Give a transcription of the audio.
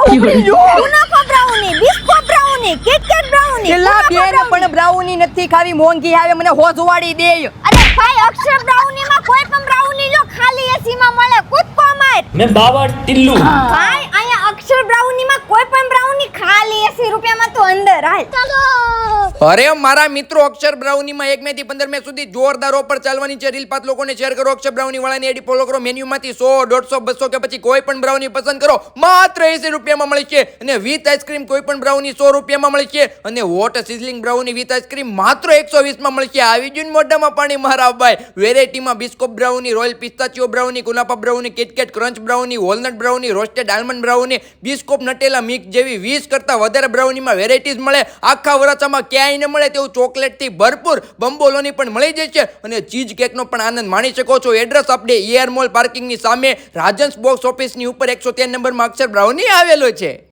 કુનાફા brownie, બિસ્કો brownie, KitKat brownie. પેલા બેન પણ બ્રાઉની નથી ખાવી, મોંઘી આવે, મને હોજવાડી દે. અરે ભાઈ, અક્ષર બ્રાઉનીમાં કોઈ પણ બ્રાઉની લો, ખાલી 80 માં મળે. કૂદકો માર. મેં બાવા ટિલ્લુ. ભાઈ, અહીંયા અક્ષર બ્રાઉનીમાં કોઈ પણ બ્રાઉની ખાલી 80 રૂપિયામાં તો અંદર હાલ. ચાલો. અરે મારા મિત્રો, અક્ષર બ્રાઉનીમાં 1 મે થી 15 મે સુધી જોરદાર ઓફર ચાલવાની છે. રીલ 5 લોકોને શેર કરો. અક્ષર બ્રાઉની વાળાની આઈડી ફોલો કરો. મેન્યુમાંથી 100, 150, 200 કે પછી કોઈ પણ બ્રાઉની પસંદ કરો. માત્ર 80 રૂપિયામાં મળે છે. અને વિથ આઈસ્ક્રીમ કોઈ પણ બ્રાઉની 100 રૂપિયામાં મળે છે. અને hot sizzling brownie with ice cream માત્ર 120 માં મળે છે. આવી જ મોઢામાં પાણી મારા ભાઈ. વેરાયટીમાં Biscoff brownie, royal pistachio brownie, કુનાફા brownie, KitKat crunch brownie, walnut brownie, roasted almond brownie, Biscoff Nutella mix જેવી 20 કરતા વધારે બ્રાઉનીમાં વેરાયટીઝ મળે. આખા વરાછામાં ક્યાંય ન મળે તેવું ચોકલેટથી ભરપૂર બંબોલોની પણ મળી જશે. અને ચીઝ કેકનો પણ આનંદ માણી શકો છો. એડ્રેસ આપણે એઆર મોલ પાર્કિંગની સામે રાજન્સ બોક્સ ઓફિસની ઉપર 103 નંબરમાં અક્ષર બ્રાઉની આવેલો છે.